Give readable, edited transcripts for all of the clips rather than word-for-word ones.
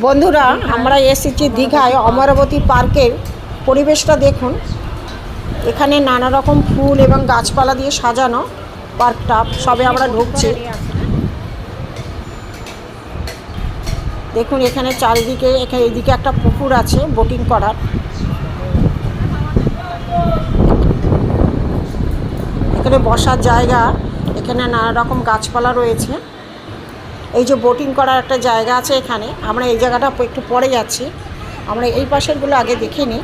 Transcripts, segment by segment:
বন্ধুরা, আমরা এসেছি দীঘায় অমরাবতী পার্কের পরিবেশটা দেখুন। এখানে নানা রকম ফুল এবং গাছপালা দিয়ে সাজানো পার্কটা। সবে আমরা ঢুকছি। দেখুন এখানে চারিদিকে, এদিকে একটা পুকুর আছে বোটিং করার। এখানে বসার জায়গা, এখানে নানা রকম গাছপালা রয়েছে। এই যে বোটিং করার একটা জায়গা আছে এখানে। আমরা এই জায়গাটা একটু পরে যাচ্ছি। আমরা এই পাশেরগুলো আগে দেখে নিই।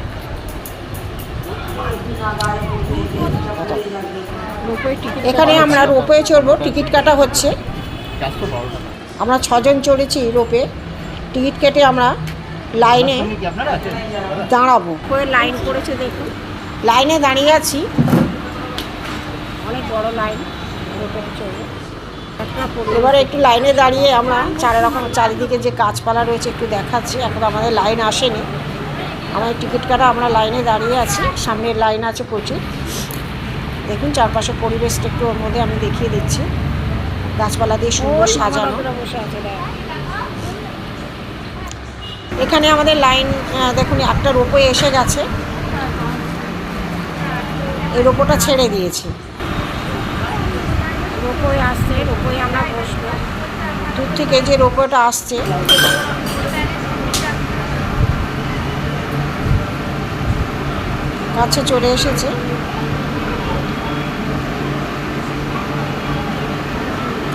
এখানে আমরা রোপে চড়বো, টিকিট কাটা হচ্ছে। আমরা 6 জন চড়েছি রোপে। টিকিট কেটে আমরা লাইনে দাঁড়াবো। লাইন করেছে দেখুন, লাইনে দাঁড়িয়ে আছি। অনেক বড় লাইন রোপে চড়বো। এবারে একটু লাইনে দাঁড়িয়ে আমরা চারিদিকে যে গাছপালা রয়েছে একটু দেখাচ্ছি। এখন আমাদের লাইন আসেনি, আমাদের টিকিট কাটা, আমরা লাইনে দাঁড়িয়ে আছি। সামনের লাইন আছে প্রচুর। দেখুন চারপাশের পরিবেশটা একটু ওর মধ্যে আমি দেখিয়ে দিচ্ছি। গাছপালা দিয়ে সুন্দর সাজানো। এখানে আমাদের লাইন দেখুন, একটা রোপওয়ে এসে গেছে। এই রোপোটা ছেড়ে দিয়েছি। রোপওয়ে আসছে, রোপওয়ে আমরা বসবো। দূর থেকে যে রোপওয়েটা আসছে, কাছে চলে এসেছে।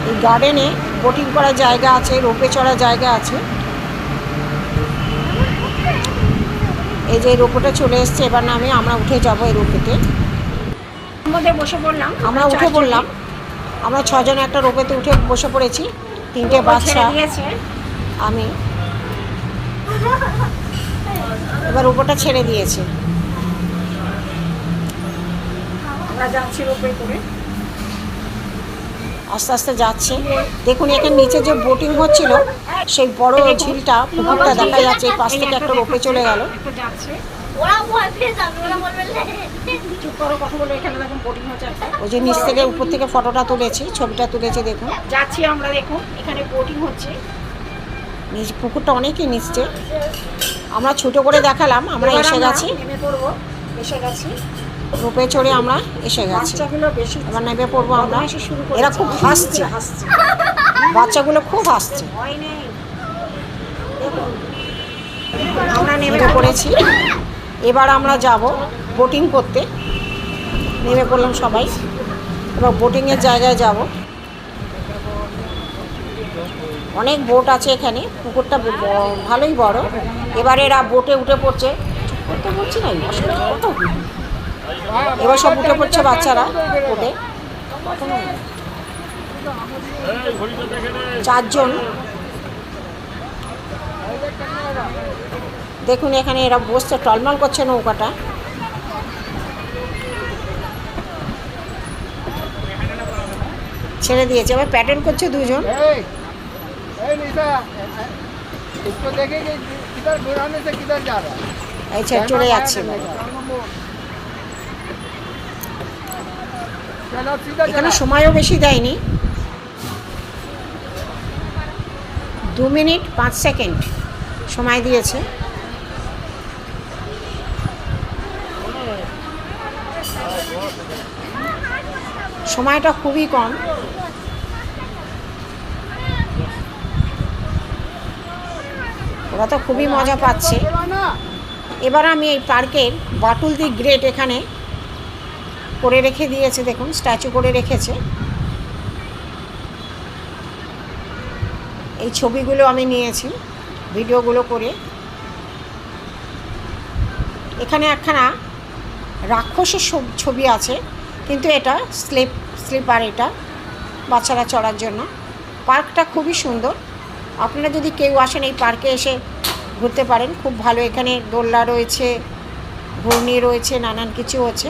এই গার্ডেনে বোটিং করার জায়গা আছে, রোপে চড়ার জায়গা আছে। এই যে রোপোটা চলে এসছে, এবার নামে আমরা উঠে যাব। এই রোপেতে মধ্যে বসে পড়লাম, আমরা উঠে পড়লাম। আমরা 6 জন একটা রোপেতে উঠে বসে পড়েছি। 3টে বাচ্চা, আমি। এবার রোপোটা ছেড়ে দিয়েছে, আমরা যাচ্ছি রোপে করে। আস্তে আস্তে যাচ্ছে। দেখুন এখানে নিচে যে বোটিং হচ্ছিল, সেই বড় ঝিলটা, পুকুরটা দেখা যাচ্ছে। এই পাশ থেকে একটা রোপে চলে গেল। ওই যে নিচ থেকে উপর থেকে ফটোটা তুলেছি, ছবিটা তুলেছে দেখুন। যাচ্ছি আমরা, দেখুন এখানে বোটিং হচ্ছে। নিচ পুকুরটা অনেকই নিচে। আমরা ছোট করে দেখালাম, আমরা এসে গেছি। এসে গেছি রোপে চড়ে, আমরা এসে গেছি। এবার নেমে পড়বো আমরা। এরা খুব হাসছে, বাচ্চাগুলো খুব হাসছে। আমরা নেমে পড়েছি। এবার আমরা যাব বোটিং করতে। নেমে পড়লাম সবাই। এবার বোটিংয়ের জায়গায় যাব। অনেক বোট আছে এখানে, পুকুরটা ভালোই বড়। এবার এরা বোটে উঠে পড়ছে। করতে বলছি না, এবার সব উঠে পড়ছে বাচ্চারা বোটে। 4 জন। দেখুন এখানে এরা বসছে, টলমল করছে নৌকাটা। ছেড়ে দিয়েছে, এবার প্যাডেল করছে 2 জন। এই ছেড়ে চলে যাচ্ছে। এখানে সময়ও বেশি দেয়নি, 2 মিনিট 5 সেকেন্ড সময় দিয়েছে। সময়টা খুবই কম। ওরা তো খুবই মজা পাচ্ছে। এবার আমি এই পার্কের বাটুল দি গ্রেট এখানে করে রেখে দিয়েছে, দেখুন স্ট্যাচু করে রেখেছে। এই ছবিগুলো আমি নিয়েছি ভিডিওগুলো করে। এখানে একখানা রাক্ষসের ছবি আছে, কিন্তু এটা স্লিপার, এটা বাচ্চারা চড়ার জন্য। পার্কটা খুবই সুন্দর। আপনারা যদি কেউ আসেন এই পার্কে এসে ঘুরতে পারেন, খুব ভালো। এখানে দোলনা রয়েছে, ঘূর্ণি রয়েছে, নানান কিছু আছে।